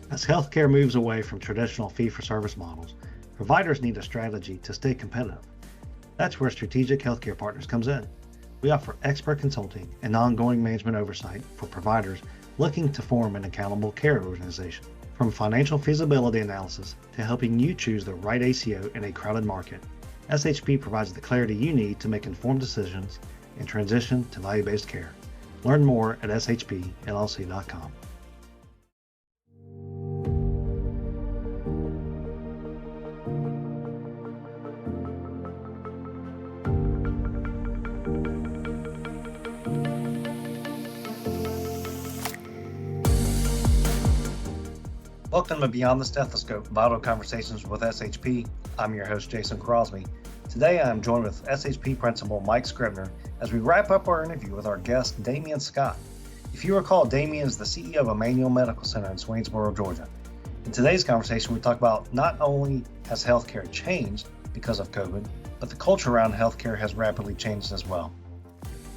As healthcare moves away from traditional fee-for-service models, providers need a strategy to stay competitive. That's where Strategic Healthcare Partners comes in. We offer expert consulting and ongoing management oversight for providers looking to form an accountable care organization. From financial feasibility analysis to helping you choose the right ACO in a crowded market, SHP provides the clarity you need to make informed decisions and transition to value-based care. Learn more at shpllc.com. Welcome to Beyond the Stethoscope, Vital Conversations with SHP. I'm your host, Jason Crosby. Today, I'm joined with SHP Principal Mike Scribner as we wrap up our interview with our guest, Damien Scott. If you recall, Damien is the CEO of Emmanuel Medical Center in Swainsboro, Georgia. In today's conversation, we talk about not only has healthcare changed because of COVID, but the culture around healthcare has rapidly changed as well.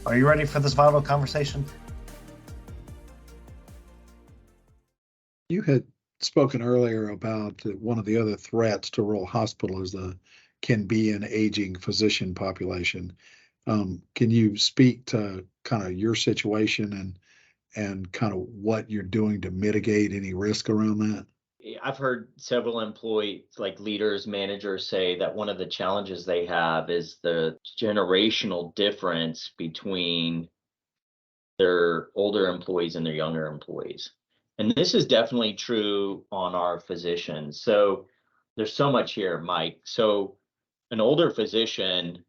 Are you ready for this vital conversation? You had spoken earlier about one of the other threats to rural hospitals can be an aging physician population. Can you speak to kind of your situation and kind of what you're doing to mitigate any risk around that? I've heard several employees, like leaders, managers, say that one of the challenges they have is the generational difference between their older employees and their younger employees. And this is definitely true on our physicians. So there's so much here, Mike. So an older physician,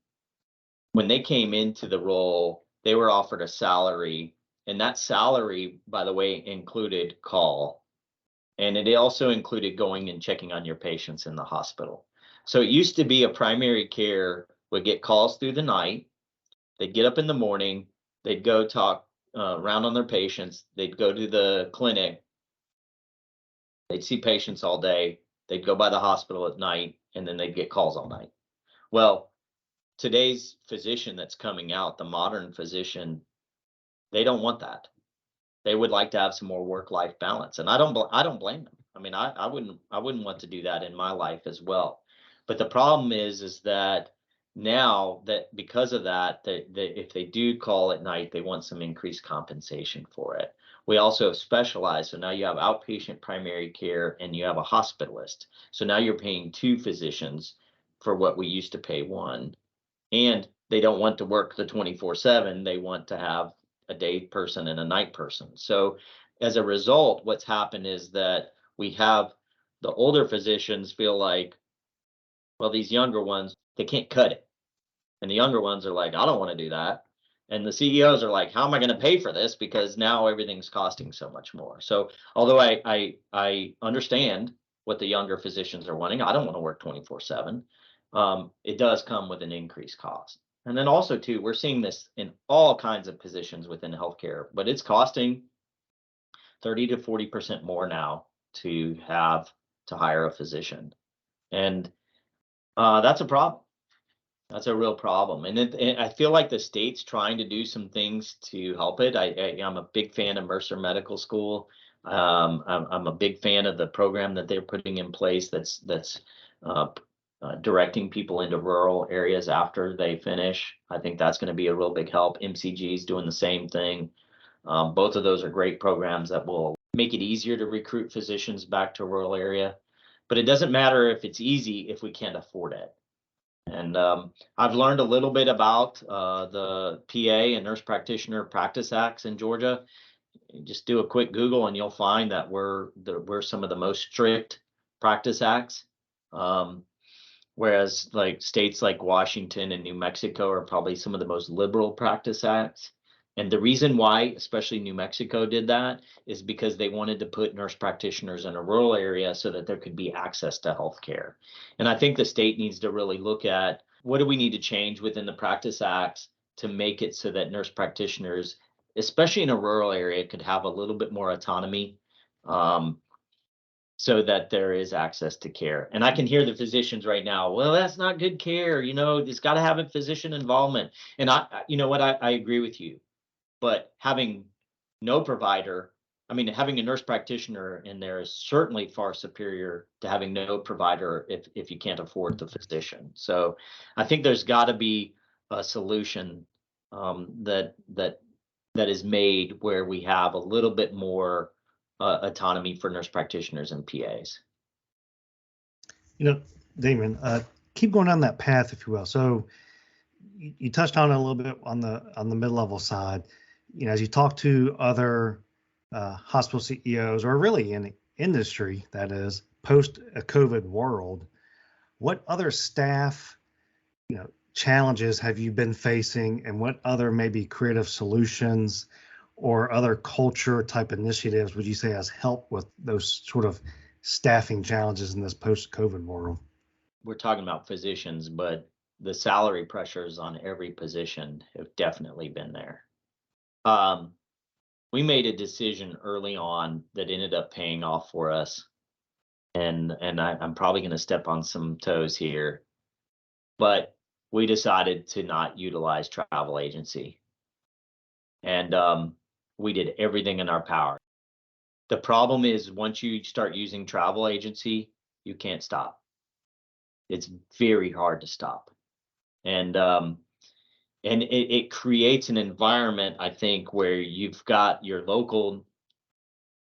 when they came into the role, they were offered a salary. And that salary, by the way, included call. And it also included going and checking on your patients in the hospital. So it used to be a primary care would get calls through the night. They'd get up in the morning. They'd go talk around on their patients. They'd go to the clinic. They'd see patients all day. They'd go by the hospital at night, and then they'd get calls all night. Well, today's physician that's coming out, the modern physician, they don't want that. They would like to have some more work-life balance, and I don't blame them. I mean, I wouldn't want to do that in my life as well. But the problem is that now that because of that, if they do call at night, they want some increased compensation for it. We also have specialized. So now you have outpatient primary care and you have a hospitalist. So now you're paying two physicians for what we used to pay one. And they don't want to work the 24/7. They want to have a day person and a night person. So as a result, what's happened is that we have the older physicians feel like, well, these younger ones, they can't cut it. And the younger ones are like, I don't want to do that. And the CEOs are like, how am I going to pay for this? Because now everything's costing so much more. So although I understand what the younger physicians are wanting, I don't want to work 24/7. It does come with an increased cost. And then also too, we're seeing this in all kinds of positions within healthcare, but it's costing 30 to 40% more now to hire a physician. And that's a problem. That's a real problem. And I feel like the state's trying to do some things to help it. I'm a big fan of Mercer Medical School. I'm a big fan of the program that they're putting in place that's directing people into rural areas after they finish. I think that's going to be a real big help. MCG is doing the same thing. Both of those are great programs that will make it easier to recruit physicians back to a rural area. But it doesn't matter if it's easy if we can't afford it. And I've learned a little bit about the PA and Nurse Practitioner Practice Acts in Georgia. Just do a quick Google and you'll find that we're some of the most strict practice acts. Whereas like states like Washington and New Mexico are probably some of the most liberal practice acts. And the reason why, especially New Mexico did that, is because they wanted to put nurse practitioners in a rural area so that there could be access to healthcare. And I think the state needs to really look at what do we need to change within the practice acts to make it so that nurse practitioners, especially in a rural area, could have a little bit more autonomy. So that there is access to care. And I can hear the physicians right now, well, that's not good care. It's got to have a physician involvement. And I agree with you. But having no provider I mean, having a nurse practitioner in there is certainly far superior to having no provider if you can't afford the physician. So I think there's got to be a solution that is made where we have a little bit more autonomy for nurse practitioners and PAs. Damien, keep going down that path, if you will. So you touched on it a little bit on the mid-level side. As you talk to other hospital CEOs, or really in the industry, that is, post a COVID world, what other staff, challenges have you been facing, and what other maybe creative solutions or other culture type initiatives would you say has helped with those sort of staffing challenges in this post-COVID world? We're talking about physicians, but the salary pressures on every position have definitely been there. We made a decision early on that ended up paying off for us. And I'm probably going to step on some toes here, but we decided to not utilize travel agency. And we did everything in our power. The problem is once you start using travel agency, you can't stop. It's very hard to stop. And it creates an environment, I think, where you've got your local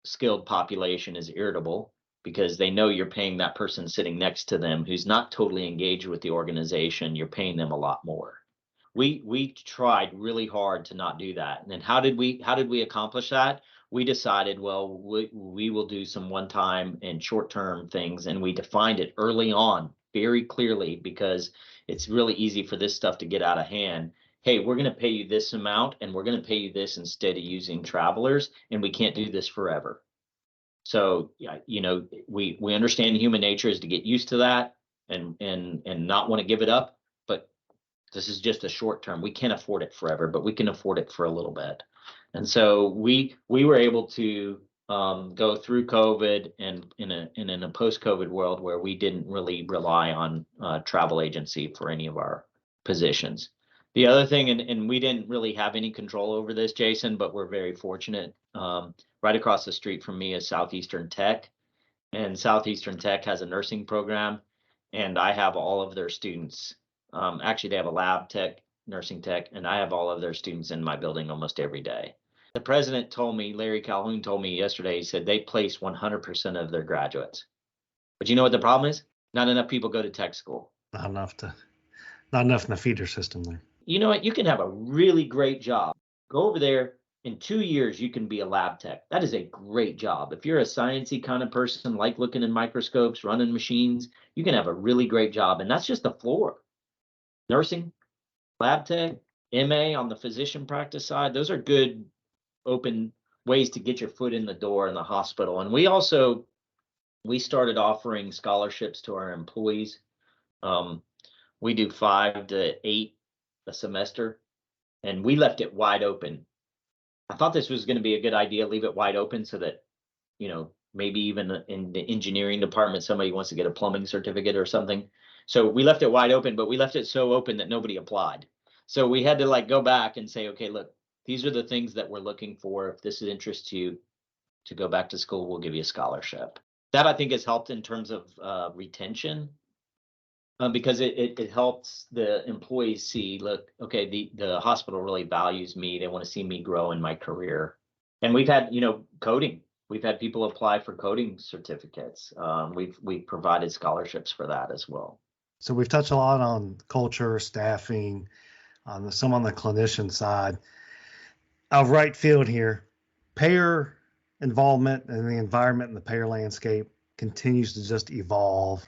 skilled population is irritable because they know you're paying that person sitting next to them who's not totally engaged with the organization. You're paying them a lot more. We tried really hard to not do that. And then how did we accomplish that? We decided, well, we will do some one-time and short-term things, and we defined it early on very clearly because it's really easy for this stuff to get out of hand. Hey, we're going to pay you this amount, and we're going to pay you this instead of using travelers, and we can't do this forever. So, we understand human nature is to get used to that and not want to give it up, but this is just a short term. We can't afford it forever, but we can afford it for a little bit. And so we were able to go through COVID and in a post-COVID world where we didn't really rely on travel agency for any of our positions. The other thing, and we didn't really have any control over this, Jason, but we're very fortunate. Right across the street from me is Southeastern Tech, and Southeastern Tech has a nursing program, and I have all of their students. Actually, they have a lab tech, nursing tech, and I have all of their students in my building almost every day. The president told me, Larry Calhoun told me yesterday, he said they place 100% of their graduates. But you know what the problem is? Not enough people go to tech school. Not enough in the feeder system there. You know what? You can have a really great job. Go over there. In 2 years, you can be a lab tech. That is a great job. If you're a sciencey kind of person, like looking in microscopes, running machines, you can have a really great job. And that's just the floor. Nursing, lab tech, MA on the physician practice side, those are good open ways to get your foot in the door in the hospital. And we started offering scholarships to our employees. We do 5 to 8 a semester, and we left it wide open. I thought this was going to be a good idea, leave it wide open so that, maybe even in the engineering department, somebody wants to get a plumbing certificate or something. So we left it wide open, but we left it so open that nobody applied. So we had to go back and say, okay, look, these are the things that we're looking for. If this interests you to go back to school, we'll give you a scholarship. That I think has helped in terms of retention. Because it helps the employees see, look, okay, the hospital really values me. They want to see me grow in my career. And we've had, coding. We've had people apply for coding certificates. We've provided scholarships for that as well. So we've touched a lot on culture, staffing, some on the clinician side. Of right field here, payer involvement in the environment and the payer landscape continues to just evolve.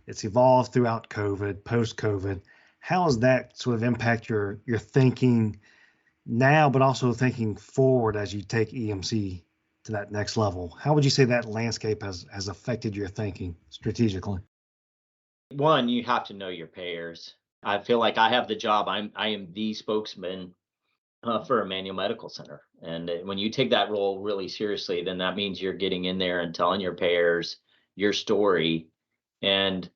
It's evolved throughout COVID, post-COVID. How does that sort of impact your thinking now, but also thinking forward as you take EMC to that next level? How would you say that landscape has affected your thinking strategically? One, you have to know your payers. I feel like I have the job. I am the spokesman for Emmanuel Medical Center. And when you take that role really seriously, then that means you're getting in there and telling your payers your story. And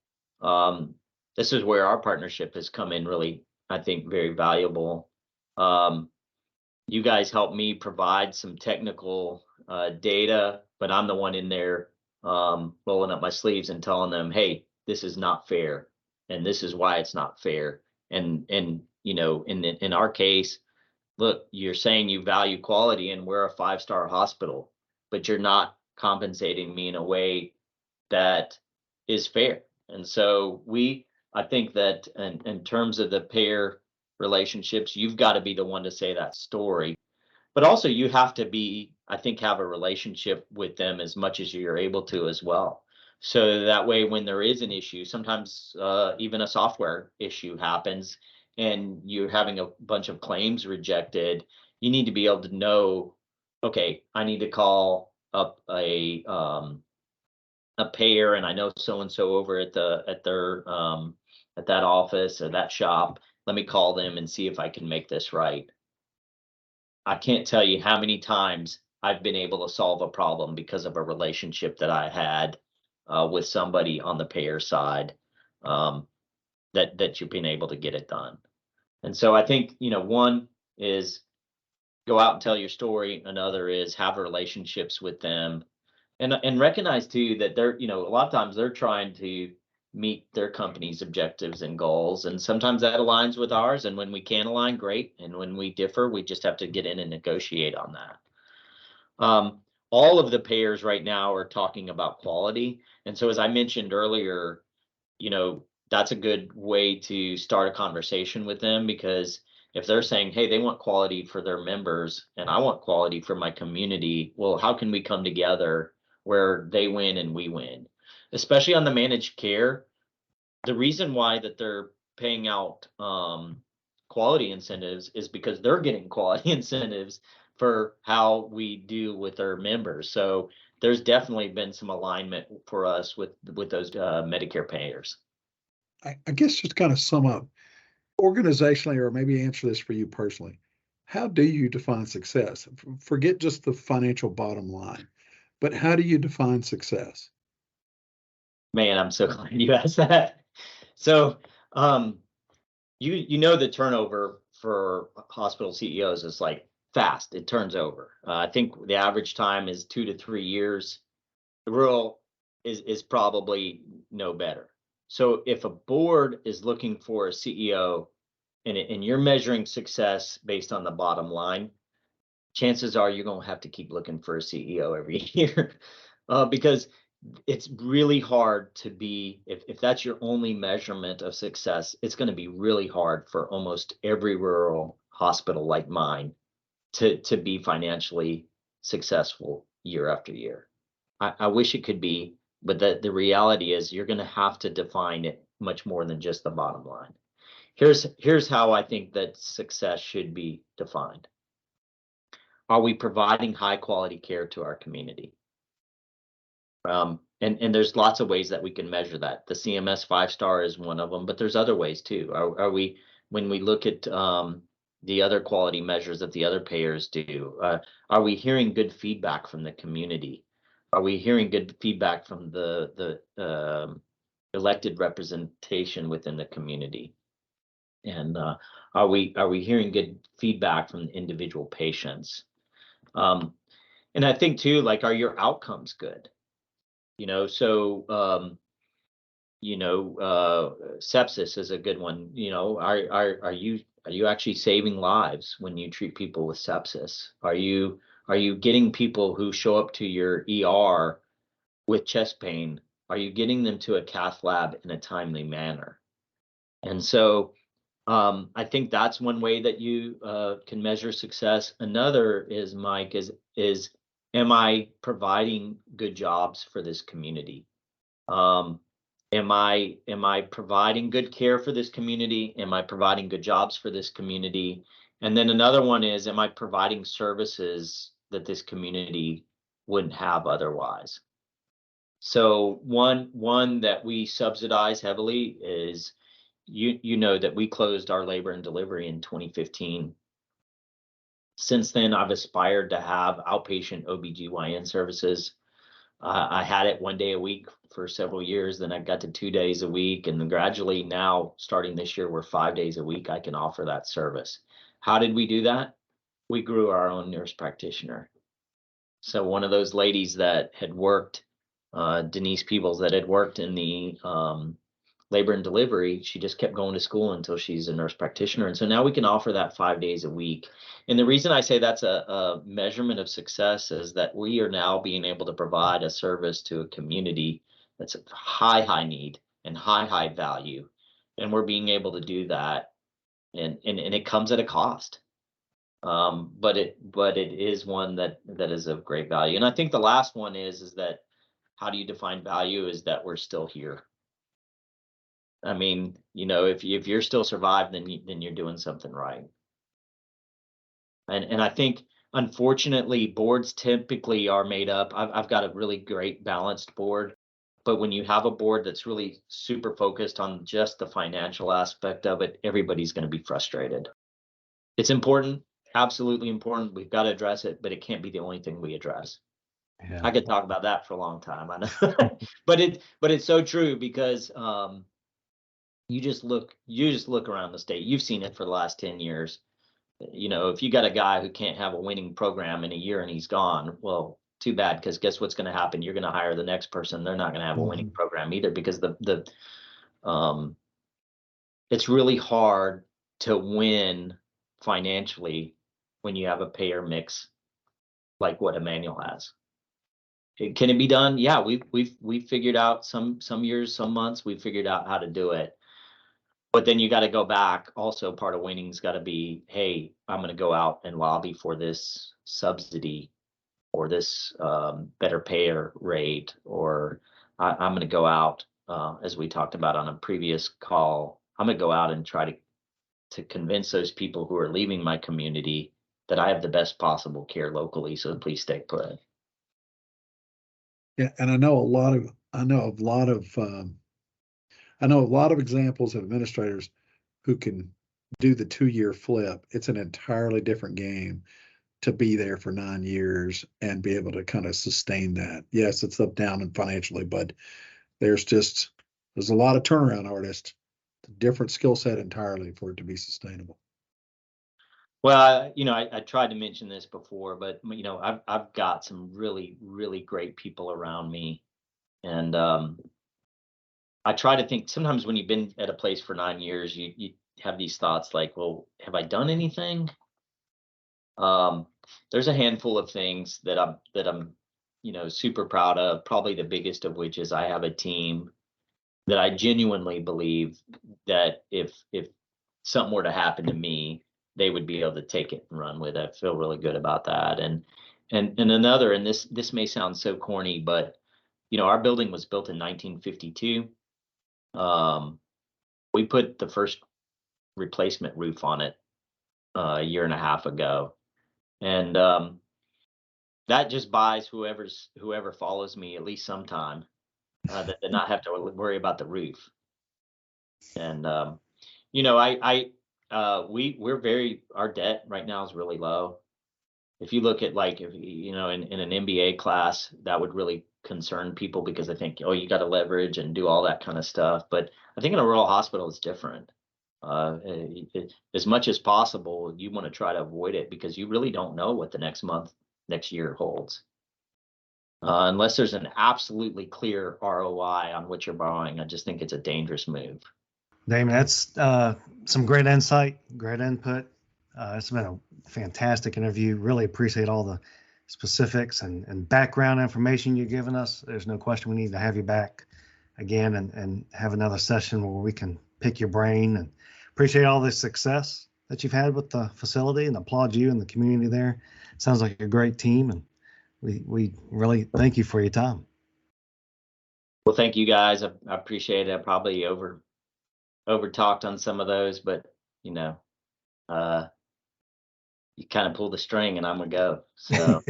this is where our partnership has come in really, I think, very valuable. You guys helped me provide some technical data, but I'm the one in there rolling up my sleeves and telling them, hey, this is not fair, and this is why it's not fair. And you know, in our case, look, you're saying you value quality, and we're a 5-star hospital, but you're not compensating me in a way that is fair. And so I think that in terms of the payer relationships, you've got to be the one to say that story. But also you have to be, I think, have a relationship with them as much as you're able to as well. So that way, when there is an issue, sometimes even a software issue happens and you're having a bunch of claims rejected, you need to be able to know, okay, I need to call up a payer, and I know so and so over at their at that office or that shop. Let me call them and see if I can make this right. I can't tell you how many times I've been able to solve a problem because of a relationship that I had with somebody on the payer side, that you've been able to get it done. And so I think, you know, one is go out and tell your story. Another is have relationships with them, and recognize too that they're, you know, a lot of times they're trying to meet their company's objectives and goals, and sometimes that aligns with ours, and when we can align, great, and when we differ, we just have to get in and negotiate on that. All of the payers right now are talking about quality, and so as I mentioned earlier, you know, that's a good way to start a conversation with them, because if they're saying, hey, they want quality for their members and I want quality for my community, well, how can we come together where they win and we win? Especially on the managed care, the reason why that they're paying out quality incentives is because they're getting quality incentives for how we do with their members. So there's definitely been some alignment for us with those Medicare payers. I guess just kind of sum up organizationally, or maybe answer this for you personally. How do you define success? Forget just the financial bottom line, but how do you define success? Man, I'm so glad you asked that. So, you know, the turnover for hospital CEOs is like fast. It turns over. I think the average time is 2 to 3 years. The rural is probably no better. So if a board is looking for a CEO, and you're measuring success based on the bottom line, chances are you're going to have to keep looking for a CEO every year, because it's really hard to be, if that's your only measurement of success, it's going to be really hard for almost every rural hospital like mine to be financially successful year after year. I wish it could be, but the reality is you're going to have to define it much more than just the bottom line. Here's how I think that success should be defined. Are we providing high quality care to our community? And there's lots of ways that we can measure that. The CMS 5-star is one of them, but there's other ways too. Are we, when we look at the other quality measures that the other payers do, are we hearing good feedback from the community? Are we hearing good feedback from the elected representation within the community? And are we hearing good feedback from the individual patients? And I think too, like, are your outcomes good? You know, so sepsis is a good one. You know, are you actually saving lives when you treat people with sepsis? Are you getting people who show up to your ER with chest pain? Are you getting them to a cath lab in a timely manner? And so I think that's one way that you can measure success. Another is, Mike, is am I providing good jobs for this community? Am I providing good care for this community? Am I providing good jobs for this community? And then another one is, am I providing services that this community wouldn't have otherwise? So one that we subsidize heavily is, you know, that we closed our labor and delivery in 2015. Since then, I've aspired to have outpatient OBGYN services. I had it 1 day a week for several years, then I got to 2 days a week, and then gradually now, starting this year, we're 5 days a week. I can offer that service. How did we do that? We grew our own nurse practitioner. So one of those ladies that had worked, Denise Peebles, that had worked in the labor and delivery, she just kept going to school until she's a nurse practitioner. And so now we can offer that 5 days a week. And the reason I say that's a measurement of success is that we are now being able to provide a service to a community that's a high need and high value. And we're being able to do that. And it comes at a cost. But it is one that is of great value. And I think the last one is that how do you define value is that we're still here. I mean, if you're still survived, then you're doing something right. And I think unfortunately boards typically are made up. I've got a really great balanced board, but when you have a board that's really super focused on just the financial aspect of it, everybody's going to be frustrated. It's important, absolutely important. We've got to address it, but it can't be the only thing we address. Yeah. I could talk about that for a long time, I know. but it's so true because you just look around the state. You've seen it for the last 10 years. If you got a guy who can't have a winning program in a year and he's gone, well, too bad, because guess what's going to happen? You're going to hire the next person. They're not going to have a winning program either, because it's really hard to win financially when you have a payer mix like what Emmanuel has. Can it be done? Yeah, we've figured out some years, some months, we've figured out how to do it. But then you got to go back. Also, part of winning's got to be, hey, I'm going to go out and lobby for this subsidy or this better payer rate, or I'm going to go out, as we talked about on a previous call, I'm going to go out and try to convince those people who are leaving my community that I have the best possible care locally. So please stay put. Yeah, and I know a lot of examples of administrators who can do the 2-year flip. It's an entirely different game to be there for 9 years and be able to kind of sustain that. Yes, it's up, down, and financially, but there's a lot of turnaround artists, different skill set entirely for it to be sustainable. Well, I tried to mention this before, but I've got some really, really great people around me, and I try to think. Sometimes when you've been at a place for 9 years, you have these thoughts like, well, have I done anything? There's a handful of things that I'm super proud of. Probably the biggest of which is I have a team that I genuinely believe that if something were to happen to me, they would be able to take it and run with it. I feel really good about that. And another, and this may sound so corny, but our building was built in 1952. We put the first replacement roof on it a year and a half ago, and that just buys whoever follows me at least some time, that they not have to worry about the roof. And our debt right now is really low. If you look at, like, if in an MBA class, that would really concern people, because they think, oh, you got to leverage and do all that kind of stuff. But I think in a rural hospital, it's different. As much as possible, you want to try to avoid it, because you really don't know what the next month, next year holds. Unless there's an absolutely clear ROI on what you're borrowing, I just think it's a dangerous move. Damien, that's some great insight, great input. It's been a fantastic interview. Really appreciate all the specifics and background information you've given us. There's no question we need to have you back again and have another session where we can pick your brain, and appreciate all the success that you've had with the facility, and applaud you and the community there. Sounds like a great team, and we really thank you for your time. Well, thank you guys. I appreciate it. I probably over talked on some of those, but you kind of pull the string and I'm gonna go. So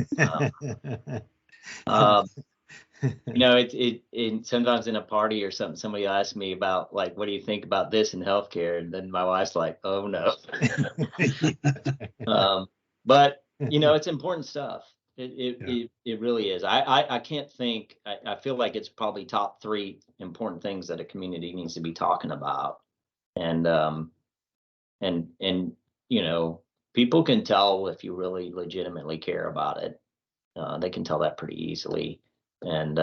it sometimes in a party or something, somebody asks me about, like, what do you think about this in healthcare, and then my wife's like, oh no. But it's important stuff. It really is. I can't think. I feel like it's probably top 3 important things that a community needs to be talking about, and people can tell if you really legitimately care about it. They can tell that pretty easily. And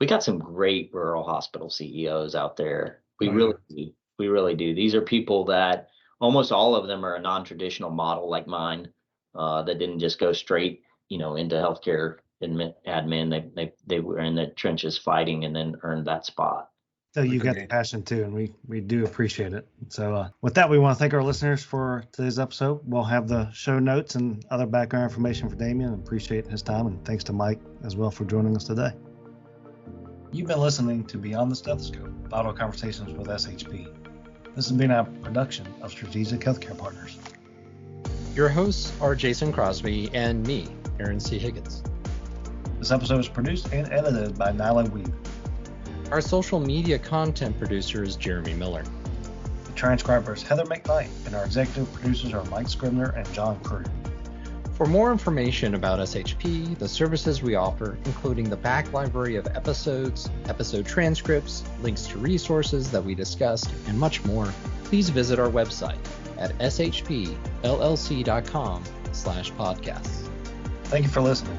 we got some great rural hospital CEOs out there. We really do. We really do. These are people that almost all of them are a non-traditional model like mine, that didn't just go straight, into healthcare admin. They were in the trenches fighting and then earned that spot. So you got the passion too, and we do appreciate it. So with that, we want to thank our listeners for today's episode. We'll have the show notes and other background information for Damien, and appreciate his time. And thanks to Mike as well for joining us today. You've been listening to Beyond the Stethoscope, Vital Conversations with SHP. This has been a production of Strategic Healthcare Partners. Your hosts are Jason Crosby and me, Aaron C. Higgins. This episode is produced and edited by Nyla Weave. Our social media content producer is Jeremy Miller. The transcriber is Heather McKnight, and our executive producers are Mike Scribner and John Crew. For more information about SHP, the services we offer, including the back library of episodes, episode transcripts, links to resources that we discussed, and much more, please visit our website at shpllc.com/podcasts. Thank you for listening.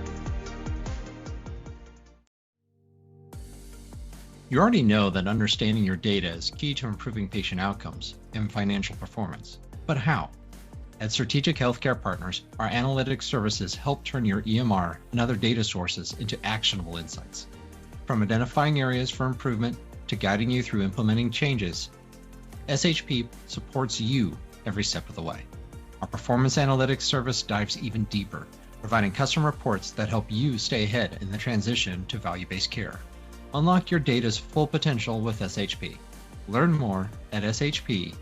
You already know that understanding your data is key to improving patient outcomes and financial performance. But how? At Strategic Healthcare Partners, our analytics services help turn your EMR and other data sources into actionable insights. From identifying areas for improvement to guiding you through implementing changes, SHP supports you every step of the way. Our performance analytics service dives even deeper, providing custom reports that help you stay ahead in the transition to value-based care. Unlock your data's full potential with SHP. Learn more at shpllc.com.